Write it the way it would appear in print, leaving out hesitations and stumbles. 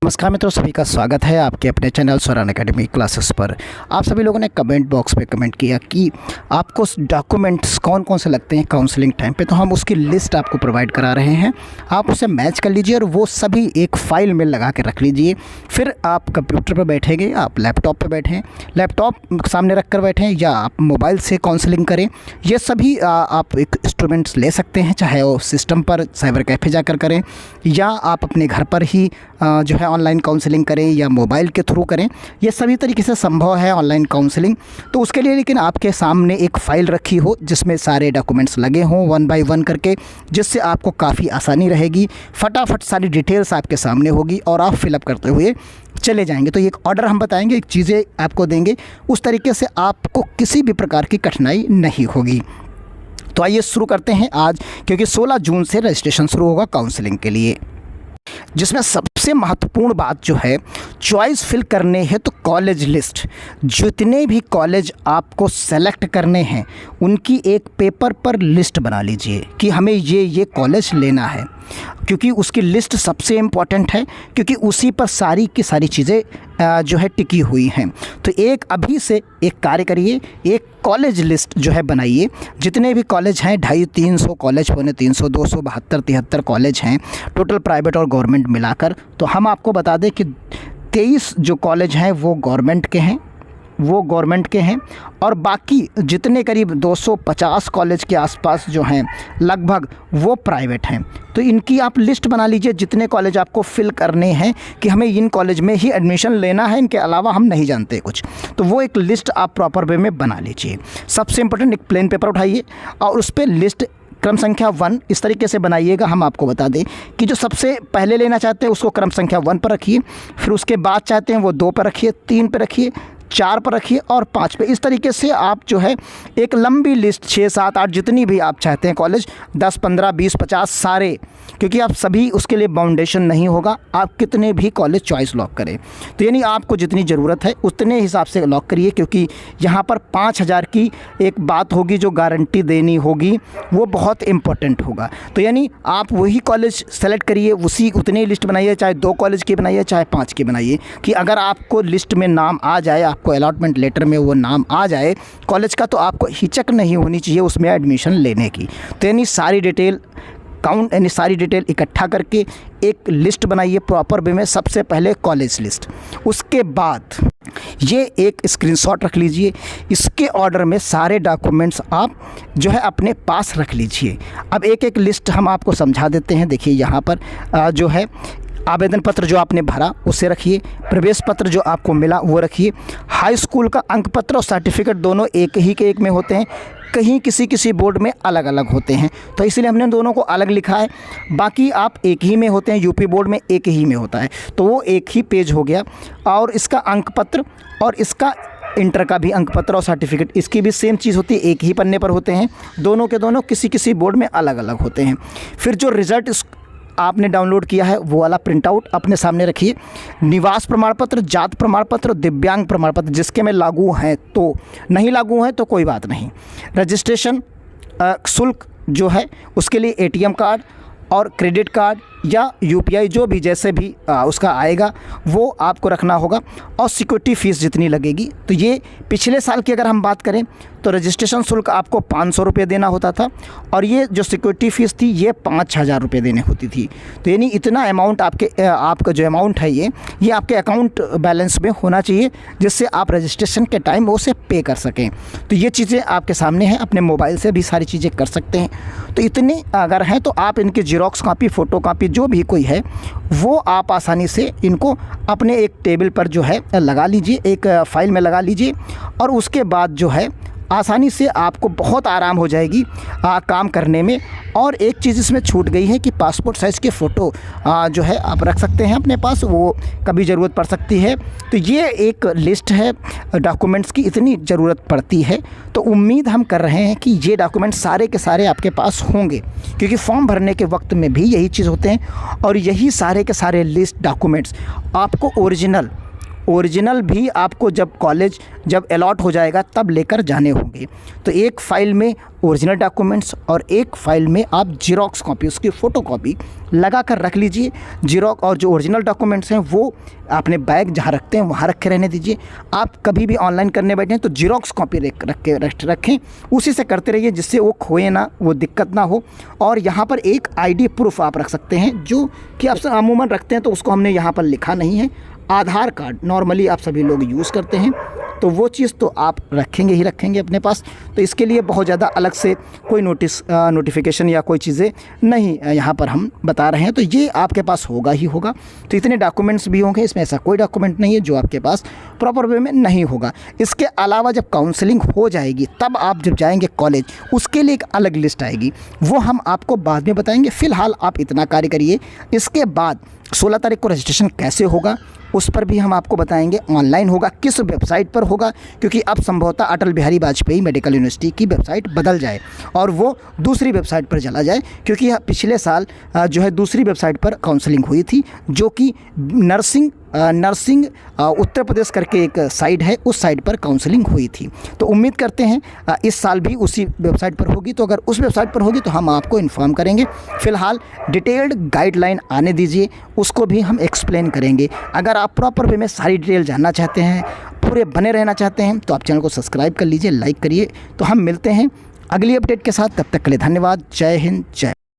नमस्कार मित्रों, सभी का स्वागत है आपके अपने चैनल स्वरान एकेडमी क्लासेस पर। आप सभी लोगों ने कमेंट बॉक्स पे कमेंट किया कि आपको डॉक्यूमेंट्स कौन कौन से लगते हैं काउंसलिंग टाइम पे, तो हम उसकी लिस्ट आपको प्रोवाइड करा रहे हैं। आप उसे मैच कर लीजिए और वो सभी एक फ़ाइल में लगा के रख लीजिए। फिर आप कंप्यूटर पर बैठेंगे, आप लैपटॉप पर बैठें, लैपटॉप सामने रख कर बैठें या आप मोबाइल से काउंसलिंग करें। ये सभी आप एक इंस्ट्रूमेंट्स ले सकते हैं, चाहे वो सिस्टम पर साइबर कैफ़े जाकर करें या आप अपने घर पर ही जो है ऑनलाइन काउंसलिंग करें या मोबाइल के थ्रू करें। ये सभी तरीके से संभव है ऑनलाइन काउंसलिंग। तो उसके लिए लेकिन आपके सामने एक फ़ाइल रखी हो जिसमें सारे डॉक्यूमेंट्स लगे हों 1 बाय 1 करके, जिससे आपको काफ़ी आसानी रहेगी। फटाफट सारी डिटेल्स आपके सामने होगी और आप फिलअप करते हुए चले जाएंगे। तो ये एक ऑर्डर हम बताएंगे, एक चीज़ें आपको देंगे, उस तरीके से आपको किसी भी प्रकार की कठिनाई नहीं होगी। तो आइए शुरू करते हैं आज, क्योंकि 16 जून से रजिस्ट्रेशन शुरू होगा काउंसलिंग के लिए, जिसमें सबसे महत्वपूर्ण बात जो है चॉइस फिल करने हैं। तो कॉलेज लिस्ट, जितने भी कॉलेज आपको सेलेक्ट करने हैं उनकी एक पेपर पर लिस्ट बना लीजिए कि हमें ये कॉलेज लेना है, क्योंकि उसकी लिस्ट सबसे इम्पॉर्टेंट है, क्योंकि उसी पर सारी की सारी चीज़ें जो है टिकी हुई हैं। तो एक अभी से एक कार्य करिए, एक कॉलेज लिस्ट जो है बनाइए। जितने भी कॉलेज हैं 250-300 कॉलेज, 350, 200, 72, 73 कॉलेज हैं टोटल, प्राइवेट और गवर्नमेंट मिलाकर। तो हम आपको बता दें कि 23 जो कॉलेज हैं वो गवर्नमेंट के हैं और बाकी जितने करीब 250 कॉलेज के आसपास जो हैं लगभग वो प्राइवेट हैं। तो इनकी आप लिस्ट बना लीजिए, जितने कॉलेज आपको फिल करने हैं कि हमें इन कॉलेज में ही एडमिशन लेना है, इनके अलावा हम नहीं जानते कुछ। तो वो एक लिस्ट आप प्रॉपर वे में बना लीजिए। सबसे इम्पोर्टेंट, एक प्लेन पेपर उठाइए और उस पर लिस्ट क्रम संख्या 1 इस तरीके से बनाइएगा। हम आपको बता दें कि जो सबसे पहले लेना चाहते हैं उसको क्रम संख्या 1 पर रखिए, फिर उसके बाद चाहते हैं वो 2 पर रखिए, 3 पर रखिए, 4 पर रखिए और 5 पे। इस तरीके से आप जो है एक लंबी लिस्ट 6, 7, 8 जितनी भी आप चाहते हैं कॉलेज, 10, 15, 20, 50 सारे, क्योंकि आप सभी उसके लिए बाउंडेशन नहीं होगा, आप कितने भी कॉलेज चॉइस लॉक करें। तो यानी आपको जितनी ज़रूरत है उतने हिसाब से लॉक करिए, क्योंकि यहाँ पर 5000 की एक बात होगी जो गारंटी देनी होगी, वो बहुत इम्पोर्टेंट होगा। तो यानी आप वही कॉलेज सेलेक्ट करिए, उतनी लिस्ट बनाइए, चाहे 2 कॉलेज की बनाइए चाहे 5 की बनाइए, कि अगर आपको लिस्ट में नाम आ जाए, आपको अलॉटमेंट लेटर में वो नाम आ जाए कॉलेज का, तो आपको हिचक नहीं होनी चाहिए उसमें एडमिशन लेने की। तो यानी सारी डिटेल इकट्ठा करके एक लिस्ट बनाइए प्रॉपर वे में। सबसे पहले कॉलेज लिस्ट, उसके बाद ये एक स्क्रीनशॉट रख लीजिए। इसके ऑर्डर में सारे डॉक्यूमेंट्स आप जो है अपने पास रख लीजिए। अब एक एक लिस्ट हम आपको समझा देते हैं। देखिए यहाँ पर जो है आवेदन पत्र जो आपने भरा उसे रखिए, प्रवेश पत्र जो आपको मिला वो रखिए, हाई स्कूल का अंक पत्र और सर्टिफिकेट दोनों एक में होते हैं, कहीं किसी बोर्ड में अलग अलग होते हैं, तो इसलिए हमने दोनों को अलग लिखा है। बाकी आप एक ही में होते हैं, यूपी बोर्ड में एक ही में होता है, तो वो एक ही पेज हो गया। और इसका अंक पत्र और इसका इंटर का भी अंक पत्र और सर्टिफिकेट, इसकी भी सेम चीज़ होती है, एक ही पन्ने पर होते हैं। दोनों के दोनों किसी बोर्ड में अलग अलग होते हैं। फिर जो रिज़ल्ट आपने डाउनलोड किया है वो वाला प्रिंट आउट अपने सामने रखिए। निवास प्रमाण पत्र, जात प्रमाण पत्र, दिव्यांग प्रमाण पत्र जिसके में लागू हैं, तो नहीं लागू हैं तो कोई बात नहीं। रजिस्ट्रेशन शुल्क जो है उसके लिए ATM कार्ड और क्रेडिट कार्ड या UPI जो भी जैसे भी उसका आएगा वो आपको रखना होगा, और सिक्योरिटी फ़ीस जितनी लगेगी। तो ये पिछले साल की अगर हम बात करें तो रजिस्ट्रेशन शुल्क आपको 500 रुपये देना होता था, और ये जो सिक्योरिटी फ़ीस थी ये 5000 रुपये देने होती थी। तो यानी इतना अमाउंट आपका जो अमाउंट है ये आपके अकाउंट बैलेंस में होना चाहिए, जिससे आप रजिस्ट्रेशन के टाइम उसे पे कर सकें। तो ये चीज़ें आपके सामने हैं, अपने मोबाइल से भी सारी चीज़ें कर सकते हैं। तो इतने अगर हैं तो आप इनकी ज़ेरॉक्स कापी, फ़ोटो कापी जो भी कोई है वो आप आसानी से इनको अपने एक टेबल पर जो है लगा लीजिए, एक फ़ाइल में लगा लीजिए, और उसके बाद जो है आसानी से आपको बहुत आराम हो जाएगी काम करने में। और एक चीज़ इसमें छूट गई है कि पासपोर्ट साइज़ के फ़ोटो जो है आप रख सकते हैं अपने पास, वो कभी ज़रूरत पड़ सकती है। तो ये एक लिस्ट है डॉक्यूमेंट्स की, इतनी ज़रूरत पड़ती है। तो उम्मीद हम कर रहे हैं कि ये डॉक्यूमेंट सारे के सारे आपके पास होंगे, क्योंकि फॉर्म भरने के वक्त में भी यही चीज़ होते हैं, और यही सारे के सारे लिस्ट डॉक्यूमेंट्स आपको ओरिजिनल ओरिजिनल भी आपको जब कॉलेज जब अलॉट हो जाएगा तब लेकर जाने होंगे। तो एक फ़ाइल में ओरिजिनल डॉक्यूमेंट्स और एक फ़ाइल में आप ज़ेरॉक्स कॉपी, उसकी फ़ोटो कॉपी लगा कर रख लीजिए। ज़ेरॉक्स और जो ओरिजिनल डॉक्यूमेंट्स हैं वो अपने बैग जहाँ रखते हैं वहाँ रखे रहने दीजिए। आप कभी भी ऑनलाइन करने बैठें तो ज़ेरॉक्स कॉपी रखें, उसी से करते रहिए जिससे वो खोए ना, वो दिक्कत ना हो। और यहाँ पर एक आईडी प्रूफ आप रख सकते हैं जो कि आप अमूमन रखते हैं, तो उसको हमने यहाँ पर लिखा नहीं है। आधार कार्ड नॉर्मली आप सभी लोग यूज़ करते हैं, तो वो चीज़ तो आप रखेंगे ही रखेंगे अपने पास। तो इसके लिए बहुत ज़्यादा अलग से कोई नोटिफिकेशन या कोई चीज़ें नहीं यहाँ पर हम बता रहे हैं, तो ये आपके पास होगा ही होगा। तो इतने डॉक्यूमेंट्स भी होंगे, इसमें ऐसा कोई डॉक्यूमेंट नहीं है जो आपके पास प्रॉपर वे में नहीं होगा। इसके अलावा जब काउंसलिंग हो जाएगी तब आप जब जाएंगे कॉलेज, उसके लिए एक अलग लिस्ट आएगी, वो हम आपको बाद में बताएंगे। फ़िलहाल आप इतना कार्य करिए। इसके बाद 16 तारीख को रजिस्ट्रेशन कैसे होगा उस पर भी हम आपको बताएंगे। ऑनलाइन होगा, किस वेबसाइट पर होगा, क्योंकि अब संभवतः अटल बिहारी वाजपेयी मेडिकल यूनिवर्सिटी की वेबसाइट बदल जाए और वो दूसरी वेबसाइट पर चला जाए, क्योंकि पिछले साल जो है दूसरी वेबसाइट पर काउंसलिंग हुई थी, जो कि नर्सिंग उत्तर प्रदेश करके एक साइट है, उस साइट पर काउंसलिंग हुई थी। तो उम्मीद करते हैं इस साल भी उसी वेबसाइट पर होगी। तो अगर उस वेबसाइट पर होगी तो हम आपको इन्फॉर्म करेंगे। फ़िलहाल डिटेल्ड गाइडलाइन आने दीजिए, उसको भी हम एक्सप्लेन करेंगे। अगर आप प्रॉपर वे में सारी डिटेल जानना चाहते हैं, पूरे बने रहना चाहते हैं, तो आप चैनल को सब्सक्राइब कर लीजिए, लाइक करिए। तो हम मिलते हैं अगली अपडेट के साथ, तब तक के लिए धन्यवाद। जय हिंद, जय